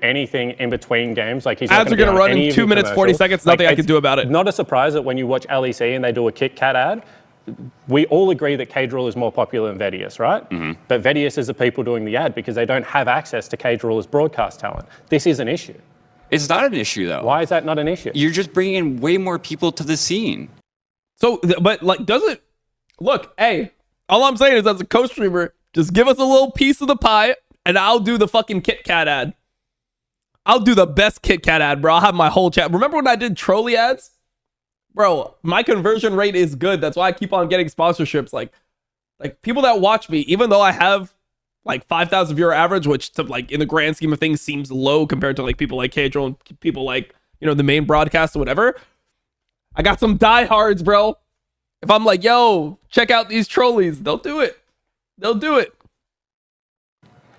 anything in between games. Like he's ads are going to run in 2 minutes, 40 seconds. Nothing I can do about it. Not a surprise that when you watch LEC and they do a Kit Kat ad, we all agree that K-Drill is more popular than Vedius, right? Mm-hmm. But Vedius is the people doing the ad because they don't have access to K-Drill as broadcast talent. This is an issue. It's not an issue, though. Why is that not an issue? You're just bringing in way more people to the scene. So, but like, doesn't... Look, hey, all I'm saying is as a co-streamer, just give us a little piece of the pie and I'll do the fucking Kit Kat ad. I'll do the best Kit Kat ad, bro. I'll have my whole chat. Remember when I did trolley ads? Bro, my conversion rate is good. That's why I keep on getting sponsorships. Like people that watch me, even though I have like 5,000 viewer average, which to like in the grand scheme of things seems low compared to like people like K-Drill and people like, you know, the main broadcast or whatever. I got some diehards, bro. If I'm like, yo, check out these trolleys, they'll do it. They'll do it.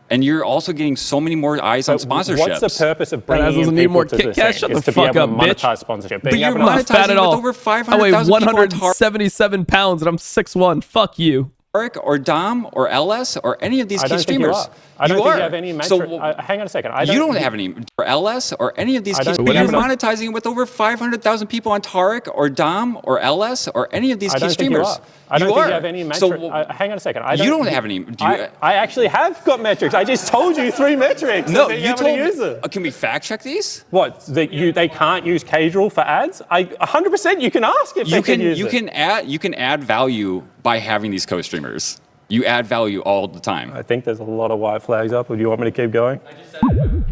And you're also getting so many more eyes on sponsorships. What's the purpose of bringing in people to the scene? Shut the fuck up, bitch. Sponsorship. But you're not fat at all. Over 500,000 I weigh 177 pounds and I'm 6'1". Fuck you. Or Dom or LS or any of these key streamers. I don't think you have any metric. So, hang on a second. You don't have any or LS or any of these key streamers. You're monetizing it with over 500,000 people on Tarek or Dom or LS or any of these key streamers. I don't think you have any metrics. So, hang on a second. You don't have any. I actually have got metrics. I just told you 3 metrics. No, you told me. Can we fact check these? What? They can't use K-Drill for ads? 100% you can ask if they can use it. You can add value by having these co-streamers. You add value all the time. I think there's a lot of white flags up. Do you want me to keep going? I just said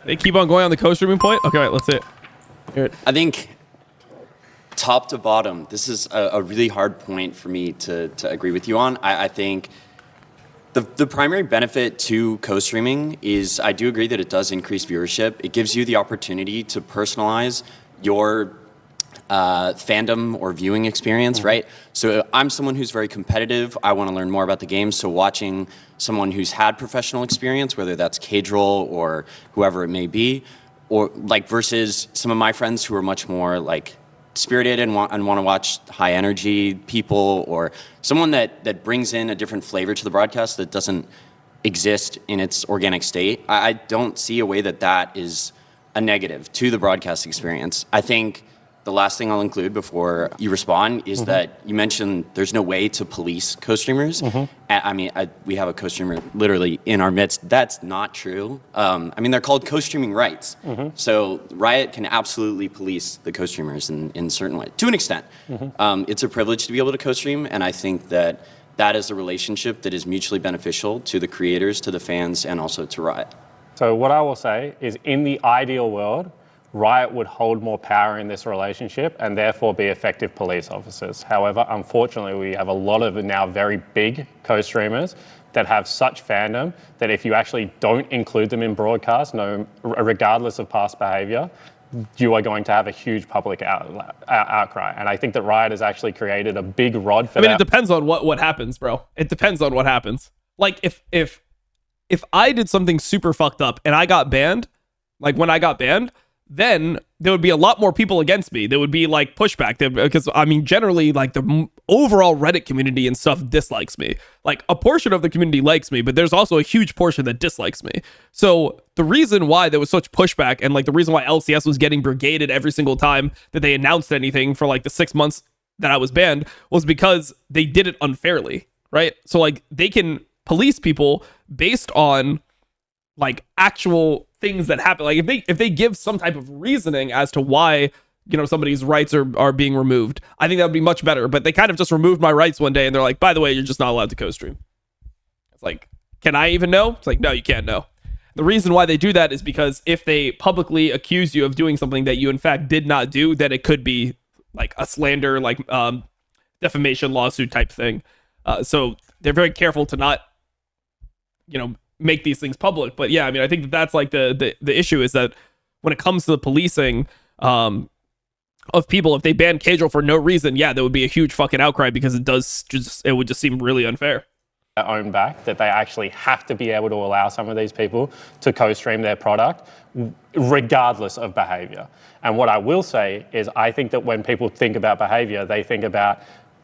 they keep on going on the co-streaming point? Okay, right, let's see it. I think top to bottom, this is a really hard point for me to agree with you on. I think the primary benefit to co-streaming is I do agree that it does increase viewership. It gives you the opportunity to personalize your fandom or viewing experience, right? So I'm someone who's very competitive. I want to learn more about the game. So watching someone who's had professional experience, whether that's K-Drill or whoever it may be, or like versus some of my friends who are much more like spirited and want to watch high energy people, or someone that brings in a different flavor to the broadcast that doesn't exist in its organic state. I don't see a way that is a negative to the broadcast experience. I think the last thing I'll include before you respond is that you mentioned there's no way to police co-streamers. I mean, we have a co-streamer literally in our midst. That's not true. I mean, they're called co-streaming rights. So Riot can absolutely police the co-streamers in certain ways, to an extent. It's a privilege to be able to co-stream, and I think that is a relationship that is mutually beneficial to the creators, to the fans, and also to Riot. So what I will say is, in the ideal world, Riot would hold more power in this relationship and therefore be effective police officers. However, unfortunately, we have a lot of now very big co-streamers that have such fandom that if you actually don't include them in broadcast, regardless of past behavior, you are going to have a huge public outcry. And I think that Riot has actually created a big rod for that. I mean, it depends on what happens, bro. It depends on what happens. Like, if I did something super fucked up and I got banned, like when I got banned, then there would be a lot more people against me. There would be like pushback because I mean, generally like the overall Reddit community and stuff dislikes me. Like a portion of the community likes me, but there's also a huge portion that dislikes me. So the reason why there was such pushback and like the reason why LCS was getting brigaded every single time that they announced anything for like the 6 months that I was banned was because they did it unfairly, right? So like they can police people based on like actual things that happen. Like if they give some type of reasoning as to why, you know, somebody's rights are being removed, I think that would be much better. But they kind of just removed my rights one day and they're like, by the way, you're just not allowed to co-stream. It's like, can I even know? It's like, no, you can't know. The reason why they do that is because if they publicly accuse you of doing something that you in fact did not do, then it could be like a slander, like defamation lawsuit type thing. So they're very careful to not, you know, make these things public. But yeah, I mean, I think that's like the issue is that when it comes to the policing of people, if they ban K-Drill for no reason, yeah, there would be a huge fucking outcry because it would just seem really unfair. Their own back, that they actually have to be able to allow some of these people to co-stream their product regardless of behavior. And what I will say is I think that when people think about behavior, they think about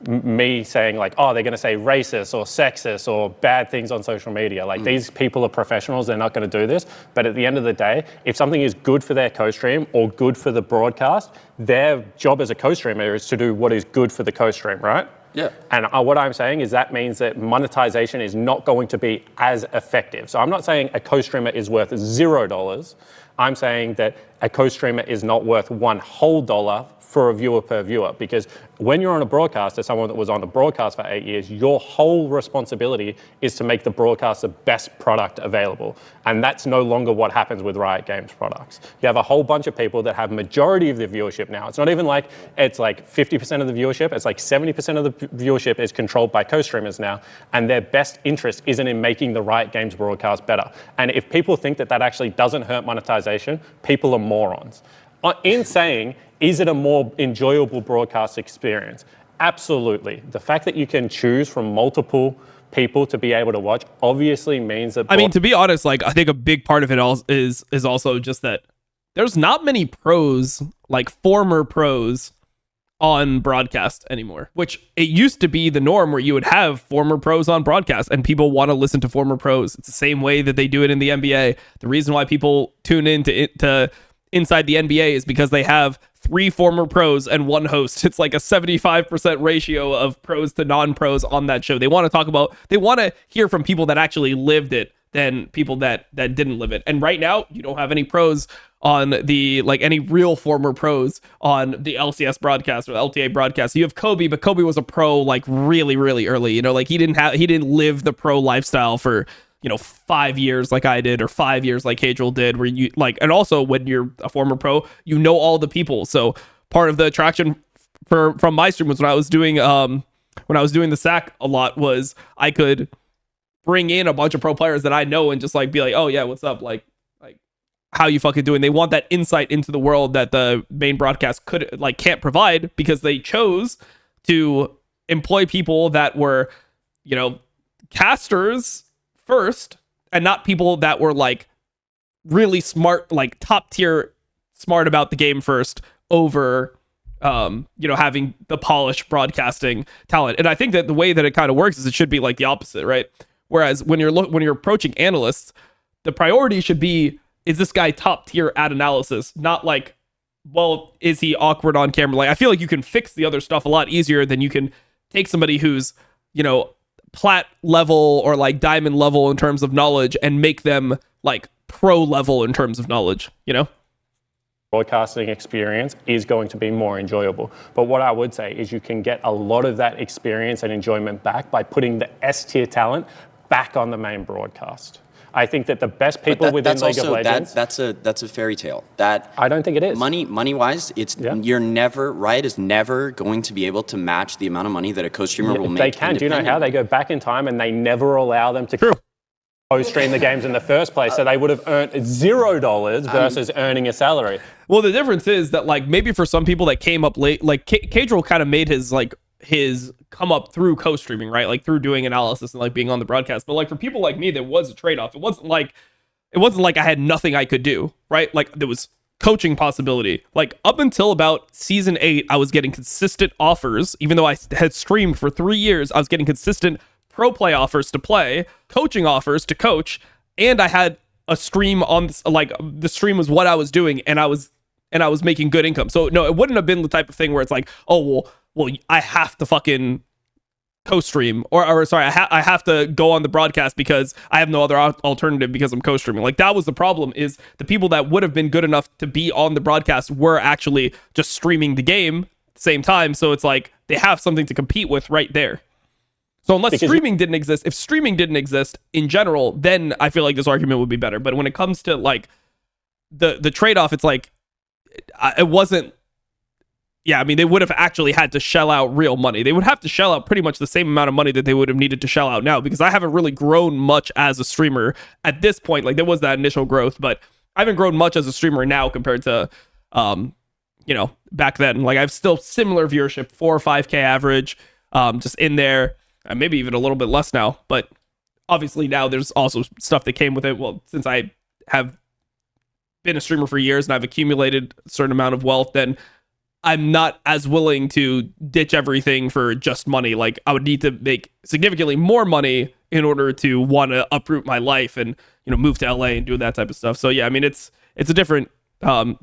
me saying like, oh, they're going to say racist or sexist or bad things on social media. Like these people are professionals, they're not going to do this. But at the end of the day, if something is good for their co-stream or good for the broadcast, their job as a co-streamer is to do what is good for the co-stream, right? Yeah. And what I'm saying is that means that monetization is not going to be as effective. So I'm not saying a co-streamer is worth $0. I'm saying that a co-streamer is not worth $1 whole for a viewer per viewer, because when you're on a broadcast, as someone that was on a broadcast for 8 years, your whole responsibility is to make the broadcast the best product available. And that's no longer what happens with Riot Games products. You have a whole bunch of people that have majority of the viewership now. It's not even like it's like 50% of the viewership, it's like 70% of the viewership is controlled by co-streamers now, and their best interest isn't in making the Riot Games broadcast better. And if people think that that actually doesn't hurt monetization, people are morons. In saying, is it a more enjoyable broadcast experience? Absolutely. The fact that you can choose from multiple people to be able to watch obviously means that... I mean, to be honest, like, I think a big part of it is also just that there's not many pros, like former pros, on broadcast anymore, which it used to be the norm where you would have former pros on broadcast and people want to listen to former pros. It's the same way that they do it in the NBA. The reason why people tune in to Inside the NBA is because they have 3 former pros and 1 host. It's like a 75% ratio of pros to non-pros on that show. They want to hear from people that actually lived it than people that didn't live it. And right now, you don't have any pros on any real former pros on the LCS broadcast or the LTA broadcast. You have Kobe, but Kobe was a pro like really, really early. You know, like he didn't live the pro lifestyle for 5 years like I did, or 5 years like Cadril did, where you like, and also when you're a former pro, you know all the people. So part of the attraction from my stream was when I was doing the sack a lot, was I could bring in a bunch of pro players that I know and just like be like, oh yeah, what's up? Like how you fucking doing? They want that insight into the world that the main broadcast can't provide, because they chose to employ people that were, casters first, and not people that were like really smart, like top tier smart about the game first, over having the polished broadcasting talent. And I think that the way that it kind of works is it should be like the opposite, right? Whereas when you're approaching analysts, the priority should be, is this guy top tier at analysis? Not like, well, is he awkward on camera? Like, I feel like you can fix the other stuff a lot easier than you can take somebody who's, plat level or like diamond level in terms of knowledge and make them like pro level in terms of knowledge, Broadcasting experience is going to be more enjoyable. But what I would say is you can get a lot of that experience and enjoyment back by putting the S tier talent back on the main broadcast. I think that the best people within League of Legends... That's a fairy tale. That I don't think it is. Money-wise, Riot is never going to be able to match the amount of money that a co-streamer will make. They can. Do you know how? They go back in time and they never allow them to co-stream the games in the first place, so they would have earned $0 versus earning a salary. Well, the difference is that like maybe for some people that came up late, like Cadril kind of made his come up through co-streaming, right? Like through doing analysis and like being on the broadcast. But like for people like me, there was a trade-off. It wasn't like I had nothing I could do, right? Like there was coaching possibility. Like up until about season 8, I was getting consistent offers. Even though I had streamed for 3 years, I was getting consistent pro play offers to play, coaching offers to coach, and I had a stream on like the stream was what I was doing, and I was making good income. So no, it wouldn't have been the type of thing where it's like, oh well, I have to fucking co-stream, or sorry, I have to go on the broadcast because I have no other alternative because I'm co-streaming. Like that was the problem, is the people that would have been good enough to be on the broadcast were actually just streaming the game at the same time. So it's like they have something to compete with right there. So unless streaming didn't exist, if streaming didn't exist in general, then I feel like this argument would be better. But when it comes to like the trade-off, it's like it wasn't. Yeah, I mean, they would have actually had to shell out real money. They would have to shell out pretty much the same amount of money that they would have needed to shell out now, because I haven't really grown much as a streamer at this point. Like, there was that initial growth, but I haven't grown much as a streamer now compared to, back then. Like, I have still similar viewership, 4 or 5K average, just in there, maybe even a little bit less now. But obviously now there's also stuff that came with it. Well, since I have been a streamer for years and I've accumulated a certain amount of wealth, then I'm not as willing to ditch everything for just money. Like, I would need to make significantly more money in order to want to uproot my life and, you know, move to LA and do that type of stuff. So yeah, I mean, it's a different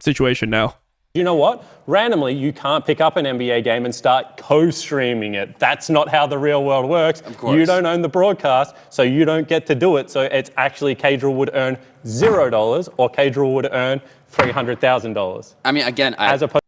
situation now. You know what? Randomly, you can't pick up an NBA game and start co-streaming it. That's not how the real world works. Of course. You don't own the broadcast, so you don't get to do it. So it's actually Cadril would earn $0 or Cadril would earn $300,000. I mean, again, as opposed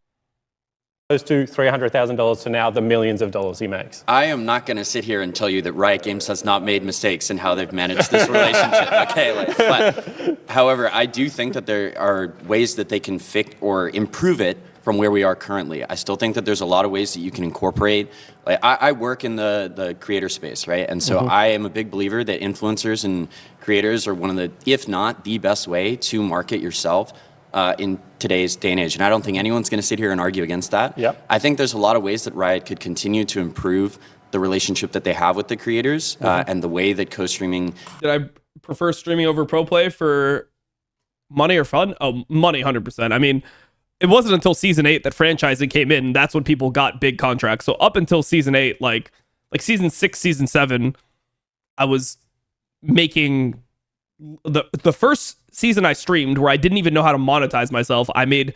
to $300,000 to now the millions of dollars he makes. I am not going to sit here and tell you that Riot Games has not made mistakes in how they've managed this relationship. Okay, but however, I do think that there are ways that they can fix or improve it from where we are currently. I still think that there's a lot of ways that you can incorporate. Like, I work in the creator space, right? And so I am a big believer that influencers and creators are one of the, if not the best way to market yourself in today's day and age. And I don't think anyone's going to sit here and argue against that. Yep. I think there's a lot of ways that Riot could continue to improve the relationship that they have with the creators and the way that co-streaming. Did I prefer streaming over pro play for money or fun? Oh, money, 100%. I mean, it wasn't until season 8 that franchising came in. That's when people got big contracts. So up until season 8, like season 6, season 7, I was making the first season I streamed where I didn't even know how to monetize myself. I made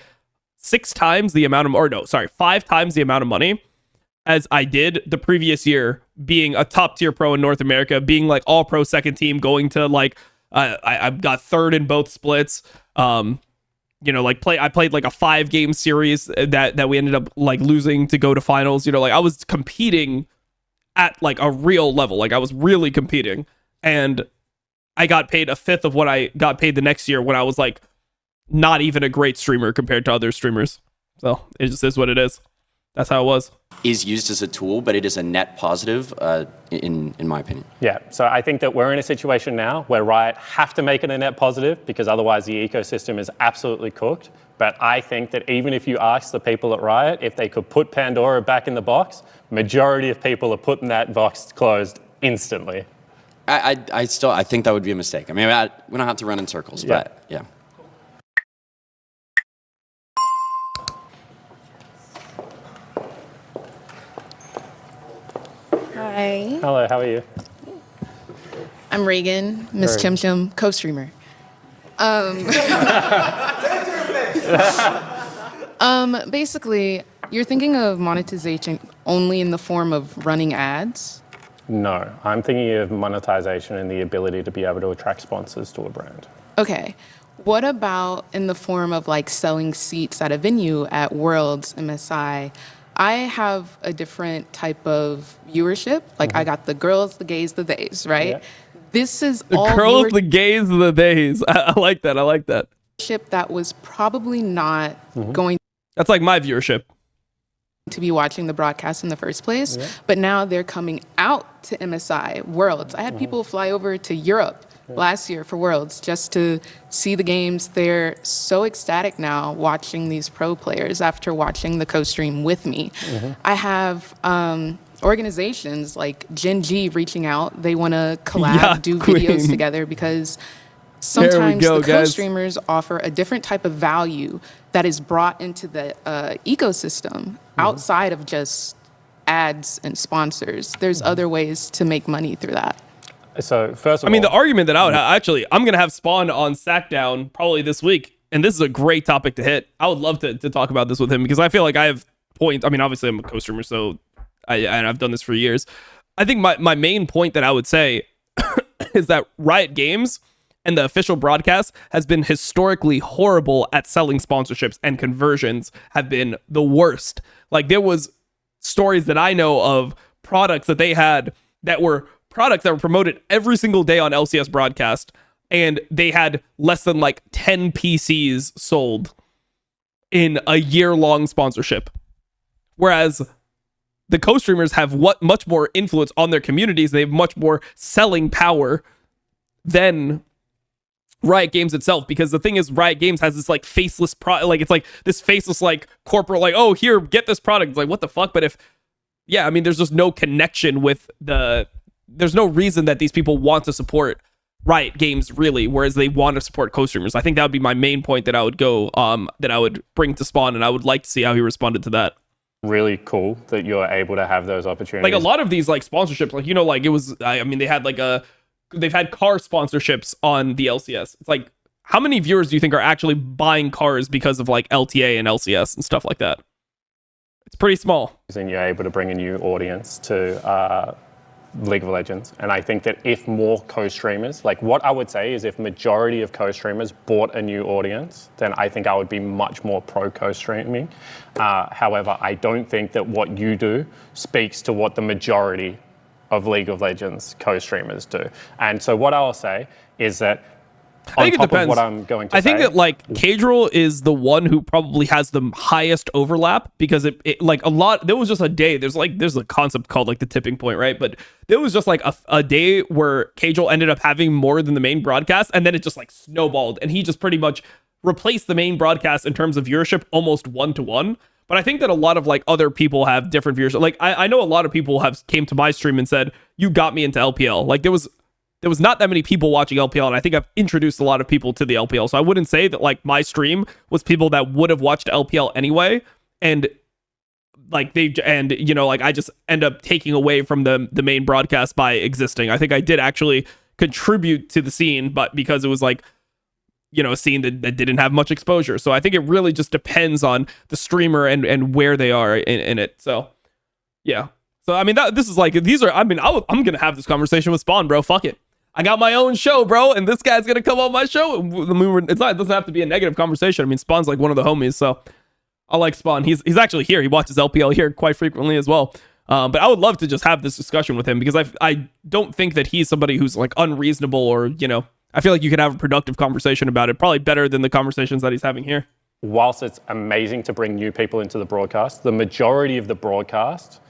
5 times the amount of money as I did the previous year, being a top tier pro in North America, being like all pro second team, going to like, I got third in both splits. You know, like I played like a 5-game series that we ended up like losing to go to finals. You know, like I was competing at like a real level. Like I was really competing, and I got paid a fifth of what I got paid the next year when I was like not even a great streamer compared to other streamers. So it just is what it is. That's how it was. Is used as a tool, but it is a net positive in my opinion. Yeah, so I think that we're in a situation now where Riot have to make it a net positive because otherwise the ecosystem is absolutely cooked. But I think that even if you ask the people at Riot if they could put Pandora back in the box, majority of people are putting that box closed instantly. I think that would be a mistake. I mean, we don't have to run in circles, but yeah. Hi. Hello, how are you? I'm Reagan, Miss Chim Chim, co-streamer. Basically, you're thinking of monetization only in the form of running ads? No, I'm thinking of monetization and the ability to be able to attract sponsors to a brand. Okay. What about in the form of like selling seats at a venue at Worlds, MSI? I have a different type of viewership. Like I got the girls, the gays, the theys, right? Yeah. This is The all girls, the gays, the theys. I like that. I like that. viewership that was probably not going That's like my viewership. to be watching the broadcast in the first place, but now they're coming out to MSI Worlds. I had people fly over to Europe last year for Worlds just to see the games. They're so ecstatic now watching these pro players after watching the co-stream with me. I have organizations like Gen G reaching out. They want to collab, Yeah, do queen. videos together because There we sometimes go, the guys. co-streamers offer a different type of value that is brought into the ecosystem outside of just ads and sponsors. There's other ways to make money through that. So first of all, I mean, the argument that I would actually, I'm going to have Spawn on Sackdown probably this week. And this is a great topic to hit. I would love to talk about this with him because I feel like I have points. I mean, obviously I'm a co-streamer, so I've done this for years. I think my main point that I would say is that Riot Games and the official broadcast has been historically horrible at selling sponsorships, and conversions have been the worst. Like there was stories that I know of products that they had that were products that were promoted every single day on LCS broadcast, and they had less than like 10 PCs sold in a year-long sponsorship. Whereas the co-streamers have much more influence on their communities. They have much more selling power than Riot Games itself, because the thing is, Riot Games has this like faceless it's like this faceless like corporate, like, oh, here, get this product. It's like, what the fuck? But I mean, there's just no connection with there's no reason that these people want to support Riot Games really, whereas they want to support co-streamers. I think that would be my main point that I would go, that I would bring to Spawn, and I would like to see how he responded to that. Really cool that you're able to have those opportunities. Like a lot of these like sponsorships, like, you know, like it was, I mean, they had like they've had car sponsorships on the LCS. It's like, how many viewers do you think are actually buying cars because of like LTA and LCS and stuff like that? It's pretty small. And you're able to bring a new audience to League of Legends. And I think that if more co-streamers, like what I would say is if majority of co-streamers bought a new audience, then I think I would be much more pro co-streaming. However, I don't think that what you do speaks to what the majority of League of Legends co-streamers do. And so what I'll say is that I think it depends. What I'm going to I think that like Cadril is the one who probably has the highest overlap, because it like a lot, there was just a day, there's a concept called like the tipping point, right? But there was just like a day where Cadril ended up having more than the main broadcast, and then it just like snowballed, and he just pretty much replaced the main broadcast in terms of viewership almost 1-to-1. But I think that a lot of like other people have different viewership. Like I know a lot of people have came to my stream and said, you got me into LPL. Like there was not that many people watching LPL, and I think I've introduced a lot of people to the LPL. So I wouldn't say that like my stream was people that would have watched LPL anyway, and like you know, like I just end up taking away from the main broadcast by existing. I think I did actually contribute to the scene, but because it was like, you know, a scene that didn't have much exposure. So I think it really just depends on the streamer and where they are in it. So yeah. So I mean, this is like, these are, I mean, I'm gonna have this conversation with Spawn, bro. Fuck it. I got my own show, bro, and this guy's gonna come on my show. It doesn't have to be a negative conversation. I mean, Spawn's like one of the homies, so I like Spawn. He's actually here. He watches LPL here quite frequently as well. But I would love to just have this discussion with him, because I don't think that he's somebody who's like unreasonable, or, you know, I feel like you can have a productive conversation about it, probably better than the conversations that he's having here. Whilst it's amazing to bring new people into the broadcast, the majority of the broadcast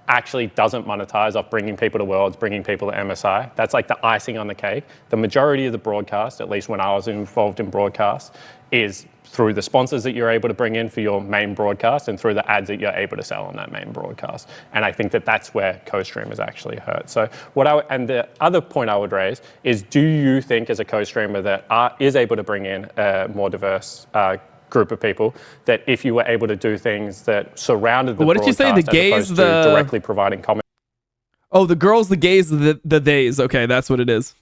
actually doesn't monetize off bringing people to Worlds, bringing people to MSI. That's like the icing on the cake. The majority of the broadcast, at least when I was involved in broadcast, is through the sponsors that you're able to bring in for your main broadcast, and through the ads that you're able to sell on that main broadcast. And I think that that's where co-streamers actually hurt. So and the other point I would raise is, do you think as a co-streamer that is able to bring in a more diverse group of people, that if you were able to do things that surrounded the what did you say? The gays, directly providing comment. Oh, the girls, the gays, the theys. Okay, that's what it is.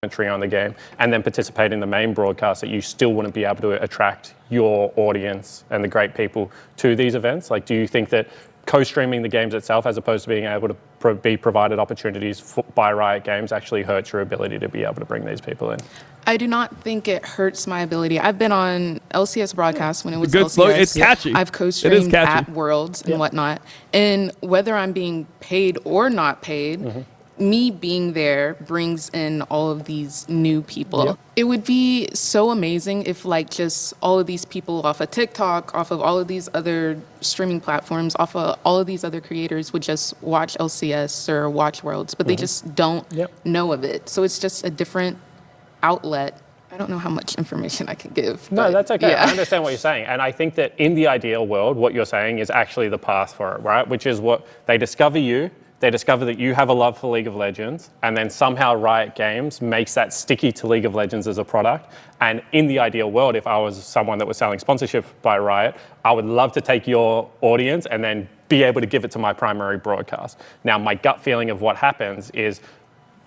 On the game, and then participate in the main broadcast, that you still wouldn't be able to attract your audience and the great people to these events? Like, do you think that co-streaming the games itself, as opposed to being able to be provided opportunities by Riot Games, actually hurts your ability to be able to bring these people in? I do not think it hurts my ability. I've been on LCS broadcasts when it was good LCS. Slow, it's catchy. I've co-streamed at Worlds and whatnot. And whether I'm being paid or not paid, me being there brings in all of these new people. Yep. It would be so amazing if like just all of these people off of TikTok, off of all of these other streaming platforms, off of all of these other creators would just watch LCS or watch Worlds, but they just don't know of it. So it's just a different outlet. I don't know how much information I can give. No, that's okay. Yeah. I understand what you're saying. And I think that in the ideal world, what you're saying is actually the path for it, right? Which is what they discover you. They discover that you have a love for League of Legends, and then somehow Riot Games makes that sticky to League of Legends as a product. And in the ideal world, if I was someone that was selling sponsorship by Riot, I would love to take your audience and then be able to give it to my primary broadcast. Now, my gut feeling of what happens is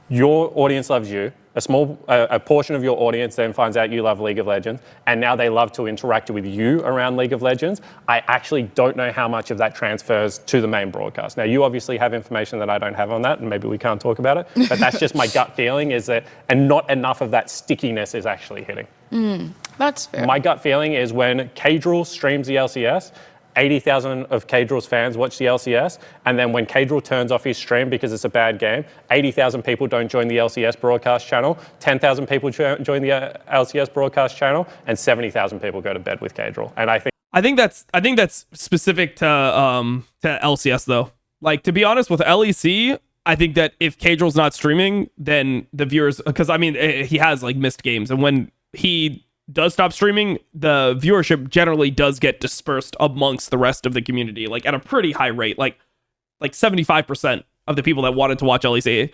your audience loves you, a portion of your audience then finds out you love League of Legends, and now they love to interact with you around League of Legends. I actually don't know how much of that transfers to the main broadcast. Now, you obviously have information that I don't have on that, and maybe we can't talk about it, but that's just my gut feeling, is that, and not enough of that stickiness is actually hitting. That's fair. My gut feeling is when Cadril streams the LCS, 80,000 of Cadril's fans watch the LCS, and then when Cadril turns off his stream because it's a bad game, 80,000 people don't join the LCS broadcast channel, 10,000 people join the LCS broadcast channel, and 70,000 people go to bed with Cadril. And I think that's specific to LCS though. Like, to be honest with LEC, I think that if Cadril's not streaming, then the viewers, because I mean he has like missed games, and when he does stop streaming, the viewership generally does get dispersed amongst the rest of the community, like at a pretty high rate, like 75% of the people that wanted to watch LEC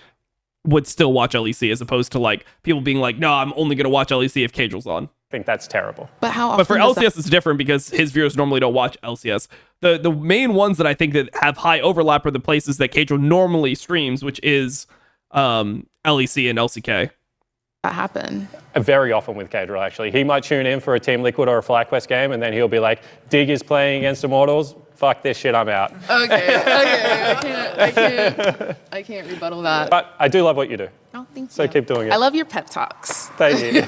would still watch LEC as opposed to like people being like, no, I'm only going to watch LEC if Caedrel's on. I think that's terrible. But how often But for does LCS, it's different because his viewers normally don't watch LCS. The main ones that I think that have high overlap are the places that Caedrel normally streams, which is LEC and LCK. that happen? Very often with Caedrel, actually. He might tune in for a Team Liquid or a FlyQuest game, and then he'll be like, Dig is playing against Immortals. Fuck this shit, I'm out. Okay. I can't rebuttal that. But I do love what you do. Oh, thank you. So keep doing it. I love your pep talks. Thank you.